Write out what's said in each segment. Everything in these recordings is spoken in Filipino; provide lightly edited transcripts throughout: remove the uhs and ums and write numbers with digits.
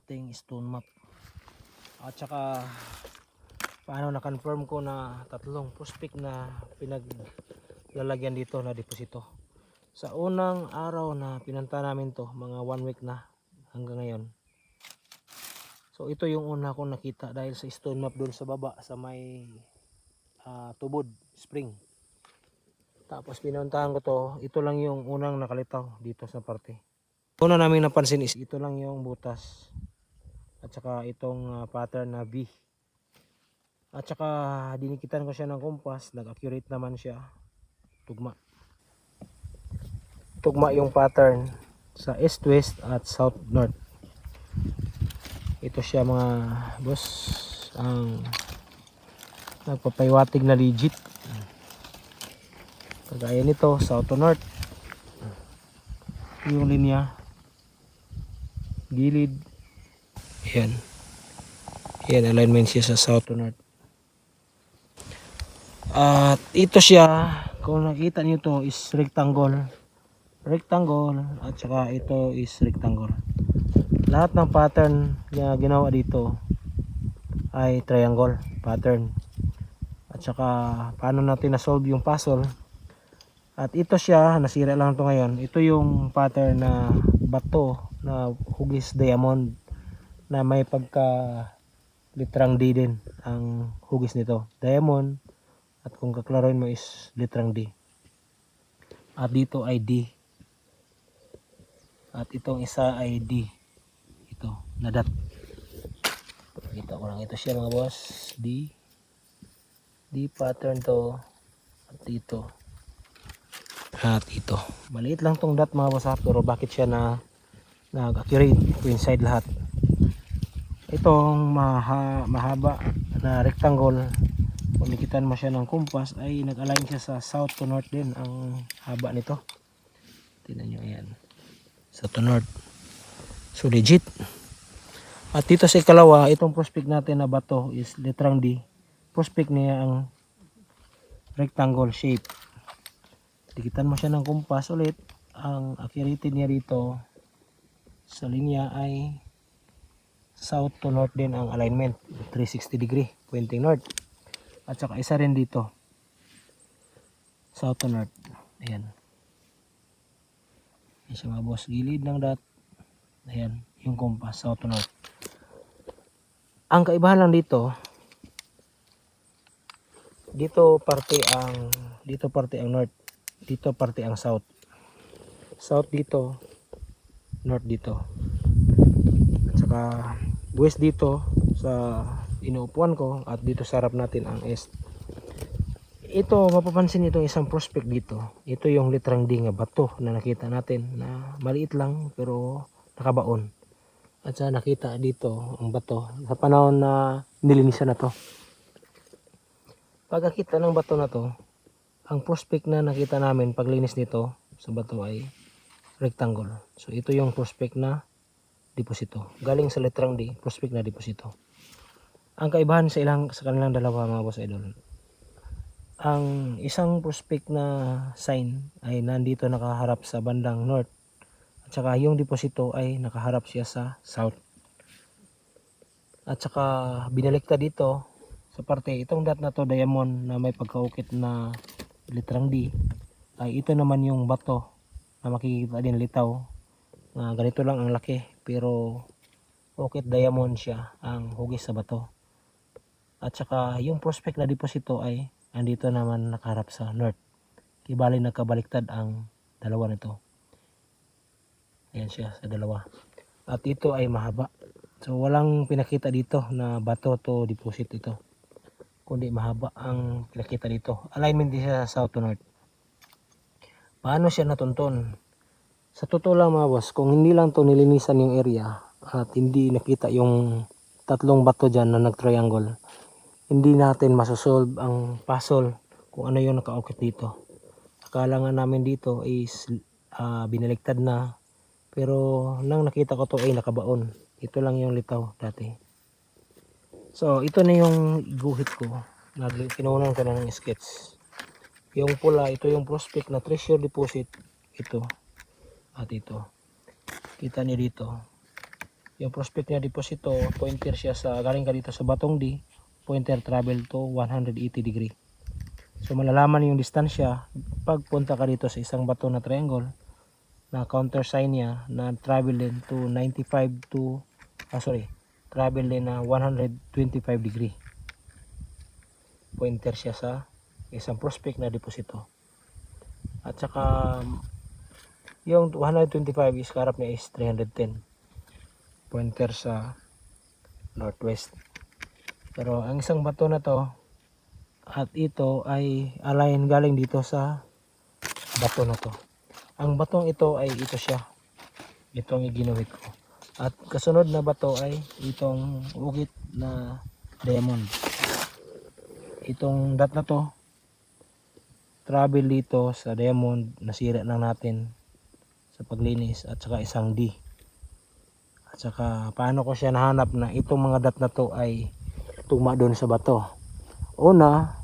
ating stone map. At saka paano na-confirm ko na tatlong prospect na pinaglalagyan dito na deposito. Sa unang araw na pinunta namin to, mga 1 week na hanggang ngayon. So ito yung una kong nakita dahil sa stone map doon sa baba sa may tubod spring. Tapos pinuntahan ko to, ito lang yung unang nakalitaw dito sa parte. Una namin napansin is ito lang yung butas. At saka itong pattern na V. At saka dinikitan ko siya ng kompas, nag-accurate naman siya. Tugma. Tugma yung pattern sa east-west at south-north. Ito siya mga boss, ang nagpapaywatig na legit. Kagaya nito, south to north. Yung linya, gilid. Yan. Yan, alignment siya sa south to north. At ito siya, kung nakita niyo to is rectangle. Rectangle at saka ito is rectangle. Lahat ng pattern na ginawa dito ay triangle pattern. At saka paano natin na-solve yung puzzle. At ito siya, nasira lang to ngayon. Ito yung pattern na bato na hugis diamond na may pagka litrang D din ang hugis nito. Diamond at kung kaklaruin mo is litrang D. At dito ay D. At itong isa ay D. Ito, na dot. Pakita ko lang ito siya mga boss. D. D pattern to. At dito. At ito. Maliit lang tong dot mga boss ha. Pero bakit siya na nag-accurate coincide lahat. Itong mahaba na rectangle, kung nikitan mo siya ng compass ay nag-align siya sa south to north din ang haba nito. Tingnan nyo yan, south to north. So legit. At dito sa ikalawa, itong prospect natin na bato is litrang D. Prospect niya ang rectangle shape. Nikitan mo siya ng compass ulit, ang accuracy niya dito sa linya ay south to north din ang alignment, 360 degree pointing north. At saka isa rin dito south to north. Ayan, yan siya mga boss, gilid ng dot. Ayan yung compass, south to north. Ang kaibahan lang dito parte ang north, dito parte ang south. South dito, north dito. At saka west dito sa inuupuan ko, at dito sa harap natin ang east. Ito mapapansin itong isang prospect dito. Ito yung litrang D nga bato na nakita natin na maliit lang pero nakabaon. At saka nakita dito ang bato sa panahon na nilinisan na to. Pagkakita ng bato na to, ang prospect na nakita namin paglinis nito sa bato ay rectangle. So ito yung prospect na deposito. Galing sa litrang D, prospect na deposito. Ang kaibahan sa kanilang dalawa mga boss idol, ang isang prospect na sign ay nandito nakaharap sa bandang north, at saka yung deposito ay nakaharap siya sa south. At saka binaliktad dito sa parte, itong dot na to diamond na may pagkaukit na litrang D, ay ito naman yung bato na makikita din litaw na ganito lang ang laki pero ukit diamond siya ang hugis sa bato. At saka yung prospect na deposito ay andito naman nakaharap sa north. Kibali nagkabaliktad ang dalawa nito. Ayan siya sa dalawa. At ito ay mahaba. So walang pinakita dito na bato to deposit ito, kundi mahaba ang pinakita dito. Alignment din siya sa south to north. Paano siya natuntun? Sa totoo lang mga boss, kung hindi lang to nilinisan yung area at hindi nakita yung tatlong bato dyan na nag-triangle, hindi natin masosolve ang puzzle kung ano yung nakaukit dito. Akala nga namin dito is binaliktad na, pero nang nakita ko to ay nakabaon. Ito lang yung litaw dati. So ito na yung guhit ko, kinunan ko na ng sketch. Yung pula, ito yung prospect na treasure deposit, ito at ito. Kita niyo dito Yung prospect na deposito, pointer siya sa, galing ka dito sa Batong D, pointer travel to 180 degree. So malalaman yung distansya pag punta ka dito sa isang bato na triangle na counter sign niya na travel din to 95 to travel din na 125 degree. Pointer siya sa isang prospect na deposito. At saka yung 125 is karap niya is 310. Pointer sa northwest. Pero ang isang bato na to at ito ay align galing dito sa bato na to. Ang batong ito ay ito siya. Itong iginuhit ko. At kasunod na bato ay itong ugit na diamond. Itong dot na to, travel dito sa diamond, nasira lang natin sa paglinis, at saka isang D. At saka paano ko siya nahanap na itong mga dot na to ay tugma doon sa bato. Una,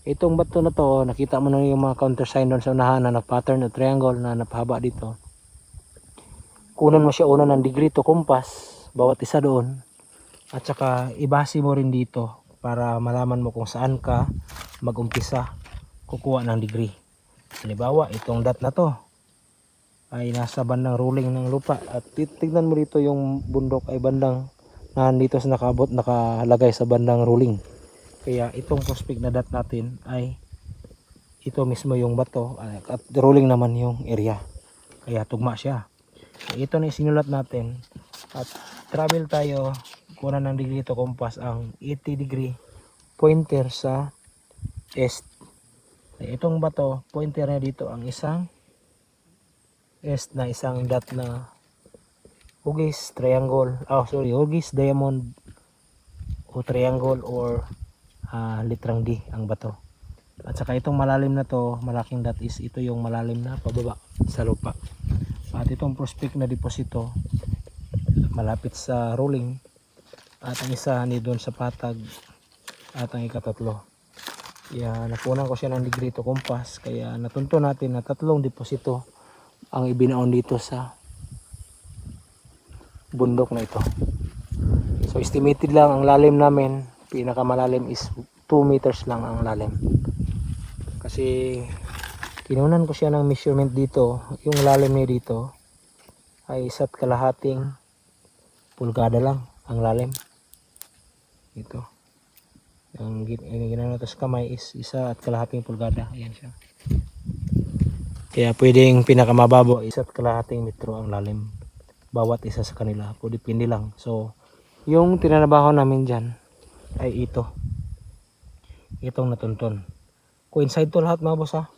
itong bato na to, nakita mo na yung mga countersign doon sa unahan na pattern na triangle na napahaba dito. Kunan mo siya una ng degree to compass, bawat isa doon. At saka ibase mo rin dito para malaman mo kung saan ka mag-umpisa kukuha ng degree. Halimbawa, itong dot na to ay nasa bandang ruling ng lupa. At tignan mo dito yung bundok ay bandang nandito sa nakalagay sa bandang ruling. Kaya itong prospect na dot natin ay ito mismo yung bato at ruling naman yung area. Kaya tugma siya. So, ito na isinulat natin at travel tayo kunan ng degree to compass ang 80 degree pointer sa east. Itong bato pointer na dito ang isang east na isang dot na hugis triangle, hugis diamond o triangle or litrang D ang bato. At saka itong malalim na to, malaking dot is ito yung malalim na pababa sa lupa. At itong prospect na deposito malapit sa rolling at ang isa ni doon sa patag at ang ikatatlo. Kaya napunan ko siya ng degree to compass, kaya natunto natin na 3 deposito ang ibinaon dito sa bundok na ito. So estimated lang ang lalim namin, pinakamalalim is 2 meters lang ang lalim. Kasi kinunan ko siya ng measurement dito, yung lalim niya dito ay 1.5 pulgada lang ang lalim. Ito. Ang ginano sa kamay is 1.5 pulgada. Ayan siya. Kaya pwedeng pinakamababaw 1.5 metro ang lalim. Bawat isa sa kanila. O depende lang. So, yung tinanabaho namin dyan ay ito. Itong natunton. Coincide to lahat mga boss ha.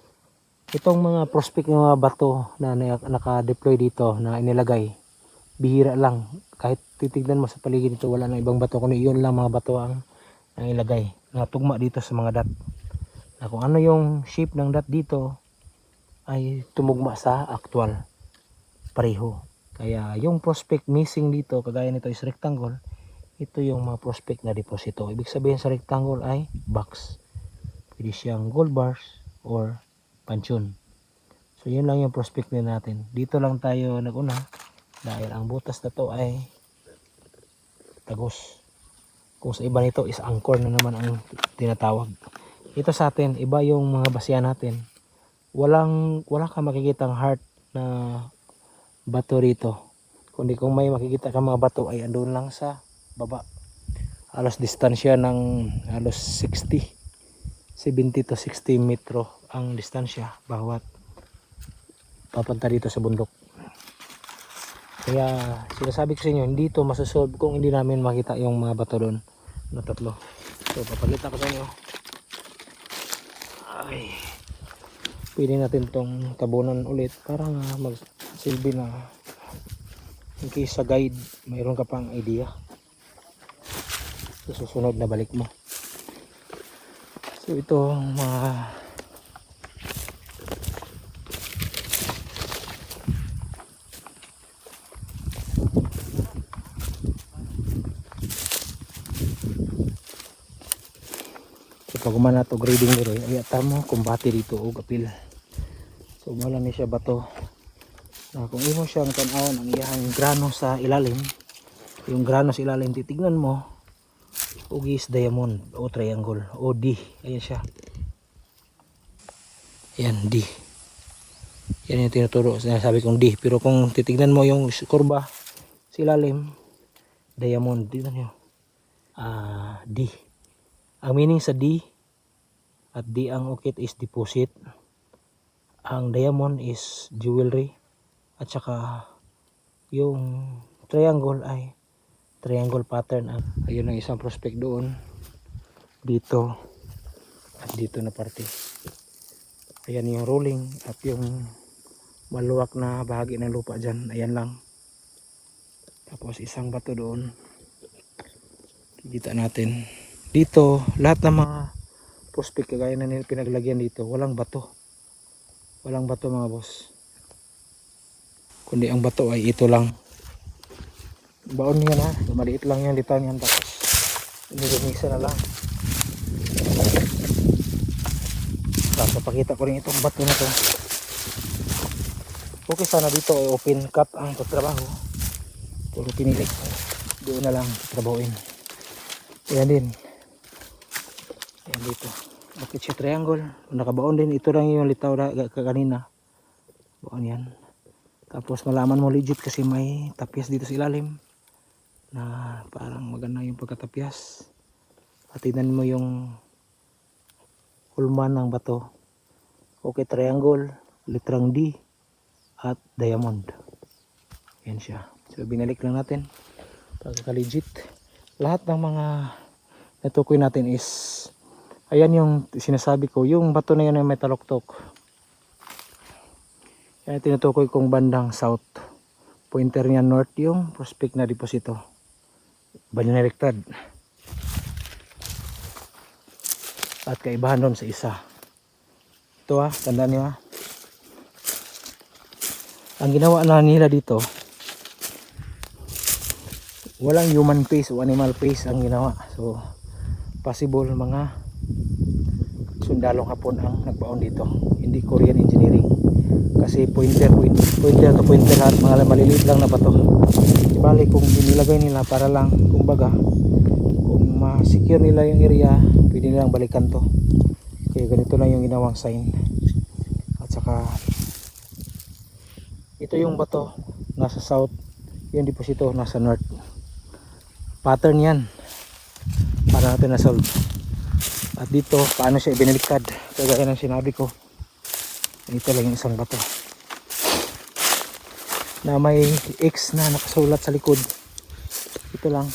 Itong mga prospect ng mga bato na naka-deploy dito na inilagay, bihira lang. Kahit titignan mo sa paligid dito, wala na ibang bato, kundi yun lang mga bato ang ilagay. Natugma dito sa mga dot. Na kung ano yung shape ng dot dito, ay tumugma sa actual. Pareho. Kaya yung prospect missing dito, kagaya nito is rectangle, ito yung mga prospect na deposito. Ibig sabihin sa rectangle ay box. Pwede siyang gold bars or pansyon. So yun lang yung prospect natin. Dito lang tayo naguna dahil ang butas na to ay tagos. Kung sa iba nito is anchor na naman ang tinatawag. Ito sa atin, iba yung mga basya natin. Wala ka makikitang heart na bato rito. Kundi kung may makikita ka mga bato ay andun lang sa baba. Halos distansya ng halos 70 to 60 metro ang distansya bawat papunta dito sa bundok. Kaya sinasabi ko sa inyo, hindi ito masasolve kung hindi namin makita yung mga bato doon na 3. So papakita ko sa inyo. Ay, pwede natin tong tabunan ulit para nga magsilbi na in case sa guide mayroon ka pang idea sa susunod na balik mo. So ito mga pag umana to grading dito ay atamo kumbati dito og apil. So wala ni siya bato na kung imo siyang tan-awon ang iyang grano sa ilalim Yung grano sa ilalim, titignan mo, ugis diamond o triangle o D. Ayan siya. Ayan, D. Yan yung tinuturo. Sinasabi kong D. Pero kung titignan mo yung kurba sa ilalim, diamond. Tignan nyo. D. Ang meaning sa D at D ang ukit is deposit. Ang diamond is jewelry. At saka yung triangle ay triangle pattern. Ayun ang isang prospect doon. Dito. At dito na parte. Ayan yung rolling at yung maluwak na bahagi ng lupa dyan. Ayan lang. Tapos isang bato doon. Kita natin. Dito, lahat ng mga prospect kagaya na pinaglagyan dito, walang bato. Walang bato mga boss. Kundi ang bato ay ito lang. Baon niya na. Maliit lang yan. Litan yan. Tapos inilumisa na lang. Tapos pakita ko rin itong bato na to. Okay sana dito ay open cut ang pagtrabaho. Pero pinilit ko. Doon na lang trabahuin. Ayan din. Ayan dito. Okay siya triangle. Nakabaon din. Ito lang yung litaw kanina. Baon yan. Tapos malaman mo legit kasi may tapyas dito sa ilalim. Na parang maganda yung pagkatapyas. At tignan mo yung hulman ng bato. Okay triangle. Litrang D. At diamond. Yan siya. So binalik lang natin. Pagka-legit. Lahat ng mga natukoy natin is ayan yung sinasabi ko. Yung bato na yun ay may taloktok. Yan tinutukoy kong bandang south. Pointer niya north yung prospect na deposito. Balinerectad. At kaibahan doon sa isa. Ito tandaan niyo Ang ginawa na nila dito, walang human face o animal face ang ginawa. So, possible mga sundalong Hapon ang nagbaon dito. Hindi Korean engineering. Kasi pointer to pointer lahat, mga maliliit lang na bato. Ibalik kung inilagay nila para lang, kumbaga, kung ma-secure nila yung area, pwede nilang balikan to. Kaya ganito lang yung ginawang sign. At saka, ito yung bato nasa south, yung deposito nasa north. Pattern yan para natin na-solve. At dito paano siya ibinaliktad, kagaya ng sinabi ko. Ito lang yung isang bato na may X na nakasulat sa likod. Ito lang.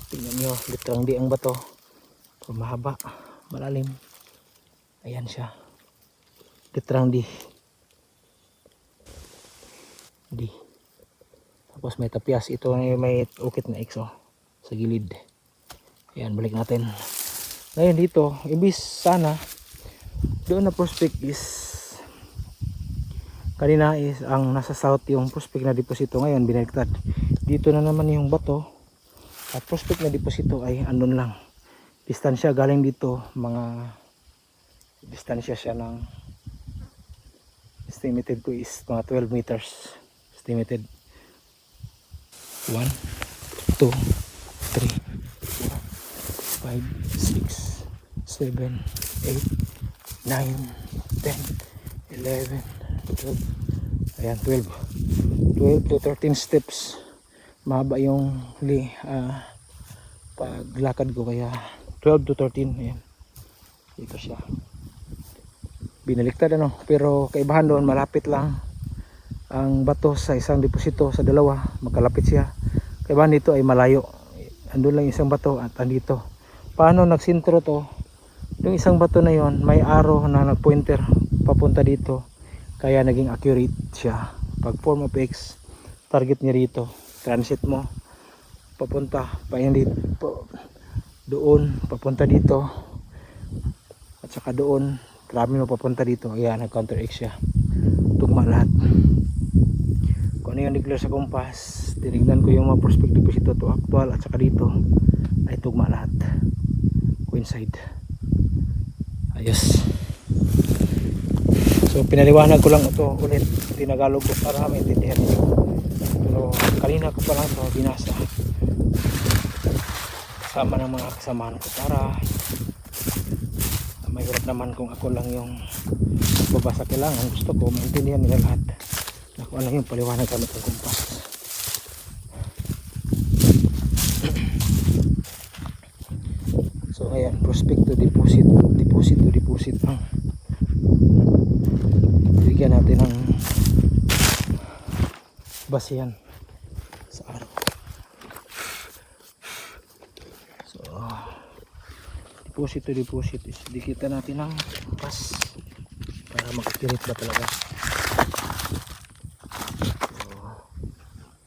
Tingnan nyo, litrang D ang bato. Mahaba, malalim. Ayan siya. Litrang D. Tapos may tapyas. Ito may ukit na X sa gilid. Ayan, balik natin. Ngayon dito, ibis sana doon na prospect is kanina is ang nasa south yung prospect na deposito, ngayon binaliktad. Dito na naman yung bato at prospect na deposito ay andun lang. Distansya galing dito, mga distansya siya ng estimated ko is mga 12 meters. Estimated 1, 2, 3, 4, 5, 6, 7, 8, 9, 10, 11, 12. Ayan, 12 to 13 steps. Mahaba yung paglakad ko, kaya 12 to 13. Ayan, dito siya binaliktad pero kaibahan doon, malapit lang ang bato sa isang deposito, sa dalawa magkalapit siya. Kaibahan dito ay malayo, andun lang isang bato at andito. Paano nagsintro to? Yung isang bato na yon may arrow na nagpointer papunta dito, kaya naging accurate siya. Pag form of X, target niya rito, transit mo papunta pa dito, doon papunta dito, at saka doon marami mo papunta dito. Ayan, nag-counter X siya. Tugma lahat. Kung ano yung declare sa compass, tinignan ko yung mga prospective deposito to actual at saka dito ay tugma lahat. Coincide. Ayos. So pinaliwanag ko lang ito ulit, tinagalog ko para maintindihan niyo. Pero kanina ko pa lang ito binasa kasama ng mga kasamahan ko para mahirap naman kung ako lang yung babasa. Kailangan gusto ko maintindihan nila lahat na kung ano yung paliwanag gamit ng kumpas. So ayan, prospect to deposit, deposit to deposit ang bigyan natin ng basihan sa araw. So deposit to deposit is dikitan natin ng pas para makapirit ba talaga. So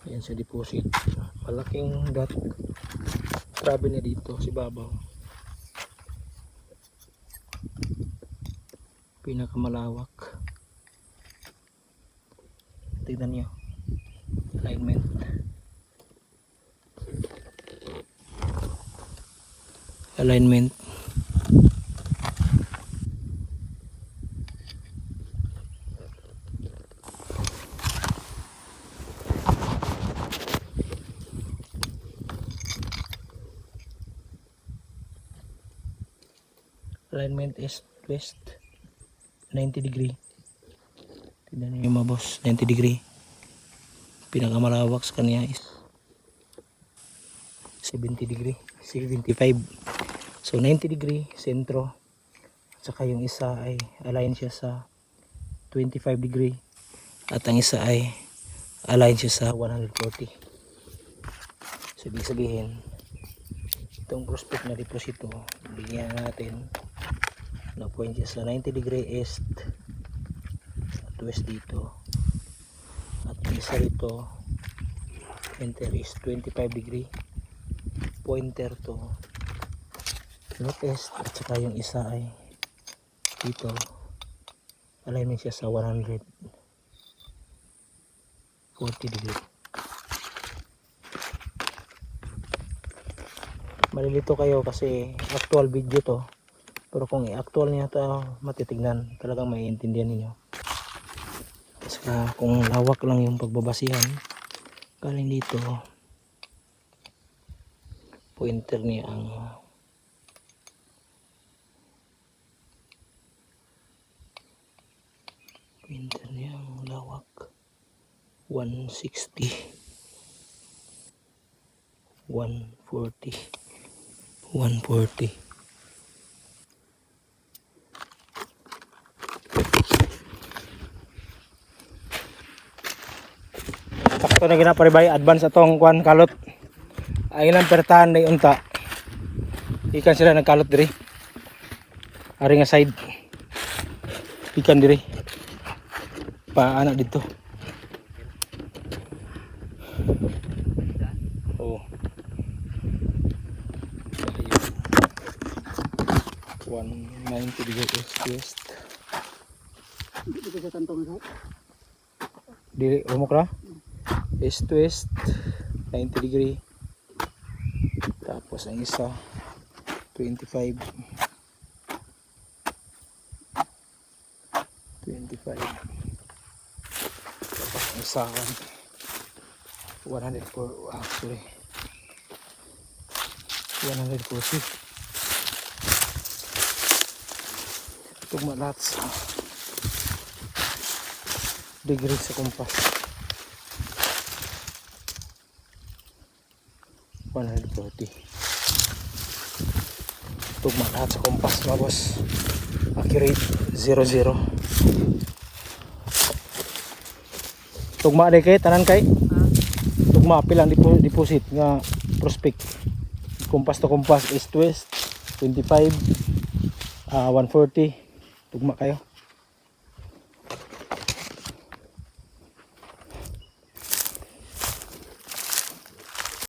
ayan sa deposit, malaking dot. Grabe na dito si babaw, pinakamalawak. Tignan nyo alignment. Alignment. Alignment is west 90 degree. Tignan nyo mga boss, 90 degree. Pinakamalawak sa kanya is 70 degree, 75. So 90 degree sentro, at saka yung isa ay align siya sa 25 degree at ang isa ay align siya sa 140. So ibig sabihin itong prospect na deposito bigyan natin na point siya sa 90 degree east at west dito, at ang isa rito enter is 25 degree pointer to northeast, at saka yung isa ay dito alignment siya sa 140 degree. Malilito kayo kasi actual video to, pero kung i-actual niya ito matitignan, talagang maiintindihan ninyo. Saka kung lawak lang yung pagbabasihan galing dito, pointer niya ang lawak 160 140 140. Sakto na ginaparibay advance atong kuan kalot. Ay ilang pertahan na unta. Ikan sila nagkalot diri. Ari nga side. Ikan diri. Pa anak dito. Oh. 190 degree east. Dito sa kantong ito. Diri umok ra. East to west 90 degree. Tapos ang isa 25 tapos ang isa 104 actually 140. Tugma lahat sa degree sa kumpas 140. Tugma lahat sa kumpas mga boss, accurate 00. Tugma di kay tanan kay tugma pilang deposit nga prospect kumpas to kumpas east to west 25 140 tugma kayo.